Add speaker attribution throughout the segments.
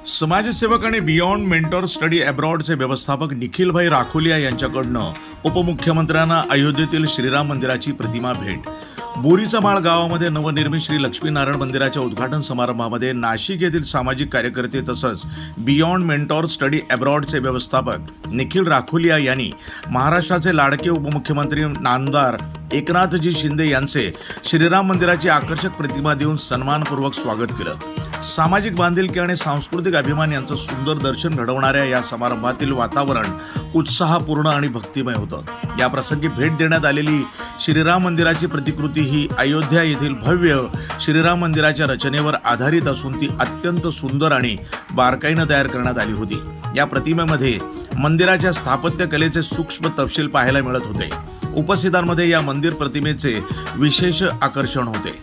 Speaker 1: समाजसेवक आणि beyond mentor study अब्रॉडचे व्यवस्थापक निखिलभाई राखोलिया यांच्याकडनं उपमुख्यमंत्र्यांना अयोध्येतील श्रीराम मंदिराची प्रतिमा भेट। बोरीचा माळ गावामध्ये नवनिर्मित श्री लक्ष्मीनारायण मंदिराच्या उद्घाटन समारंभामध्ये नाशिक येथील सामाजिक कार्यकर्ते तसंच बियॉन्ड मेंटॉर स्टडी अब्रॉडचे व्यवस्थापक निखिल राखोलिया यांनी महाराष्ट्राचे लाडके उपमुख्यमंत्री नामदार एकनाथजी शिंदे यांचे श्रीराम मंदिराची आकर्षक प्रतिमा देऊन सन्मानपूर्वक स्वागत केलं। सामाजिक बांधिलकी आणि सांस्कृतिक अभिमान यांचं सुंदर दर्शन घडवणाऱ्या या समारंभातील वातावरण उत्साहपूर्ण आणि भक्तिमय होतं। या प्रसंगी भेट देण्यात आलेली श्रीराम मंदिराची प्रतिकृती ही अयोध्या येथील भव्य श्रीराम मंदिराच्या रचनेवर आधारित असून ती अत्यंत सुंदर आणि बारकाईने तयार करण्यात आली होती। या प्रतिमेमध्ये मंदिराच्या स्थापत्य कलेचे सूक्ष्म तपशील पाहायला मिळत होते। उपस्थितांमध्ये या मंदिर प्रतिमेचे विशेष आकर्षण होते।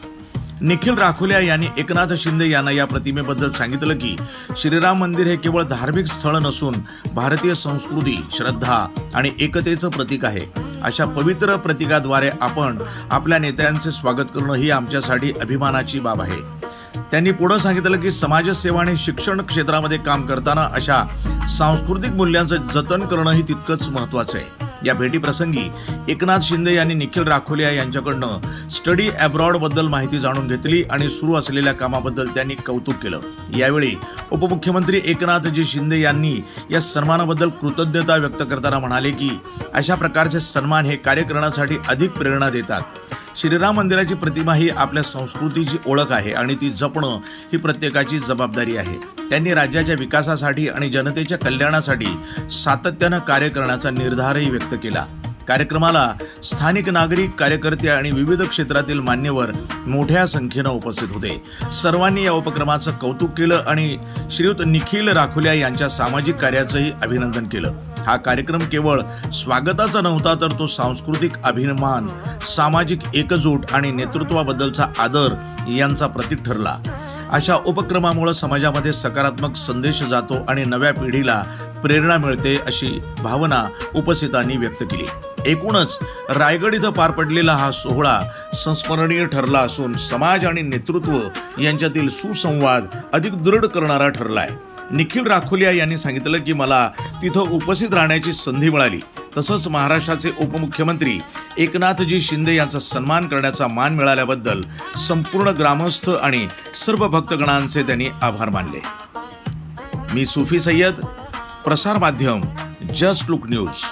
Speaker 1: निखिल राखोलिया यांनी एकनाथ शिंदे यांना या प्रतिमेबद्दल सांगितलं की श्रीराम मंदिर हे केवळ धार्मिक स्थळ नसून भारतीय संस्कृती, श्रद्धा आणि एकतेचं प्रतीक आहे। अशा पवित्र प्रतीकाद्वारे आपण आपल्या नेत्यांचे स्वागत करणं ही आमच्यासाठी अभिमानाची बाब आहे। त्यांनी पुढे सांगितलं की समाजसेवा आणि शिक्षण क्षेत्रामध्ये काम करताना अशा सांस्कृतिक मूल्यांचं जतन करणं ही तितकंच महत्त्वाचं आहे। या भेटीप्रसंगी एकनाथ शिंदे यांनी निखिल राखोलिया यांच्याकडनं स्टडी अब्रॉड बद्दल माहिती जाणून घेतली आणि सुरू असलेल्या कामाबद्दल त्यांनी कौतुक केलं। यावेळी उपमुख्यमंत्री एकनाथजी शिंदे यांनी या सन्मानाबद्दल कृतज्ञता व्यक्त करताना म्हणाले की अशा प्रकारचे सन्मान हे कार्य करण्यासाठी अधिक प्रेरणा देतात। श्रीराम मंदिराची प्रतिमा ही आपल्या संस्कृतीची ओळख आहे आणि ती जपणं ही प्रत्येकाची जबाबदारी आहे। त्यांनी राज्याच्या विकासासाठी आणि जनतेच्या कल्याणासाठी सातत्यानं कार्य करण्याचा निर्धारही व्यक्त केला। कार्यक्रमाला स्थानिक नागरिक, कार्यकर्ते आणि विविध क्षेत्रातील मान्यवर मोठ्या संख्येनं उपस्थित होते। सर्वांनी या उपक्रमाचं कौतुक केलं आणि श्रीयुत निखिल राखोलिया यांच्या सामाजिक कार्याचंही अभिनंदन केलं। हा कार्यक्रम केवळ स्वागताचा नव्हता तर तो सांस्कृतिक अभिमान, सामाजिक एकजूट आणि नेतृत्वाबद्दलचा आदर यांचा प्रतीक ठरला। अशा उपक्रमामुळे समाजामध्ये सकारात्मक संदेश जातो आणि नव्या पिढीला प्रेरणा मिळते अशी भावना उपस्थितांनी व्यक्त केली। एकूणच रायगड इथं पार पडलेला हा सोहळा संस्मरणीय ठरला असून समाज आणि नेतृत्व यांच्यातील सुसंवाद अधिक दृढ करणारा ठरलाय। निखिल राखोलिया यांनी सांगितलं की मला तिथं उपस्थित राहण्याची संधी मिळाली, तसंच महाराष्ट्राचे उपमुख्यमंत्री एकनाथजी शिंदे यांचा सन्मान करण्याचा मान मिळाल्याबद्दल संपूर्ण ग्रामस्थ आणि सर्व भक्तगणांचे त्यांनी आभार मानले। मी सुफी सय्यद, प्रसार माध्यम जस्ट लुक न्यूज।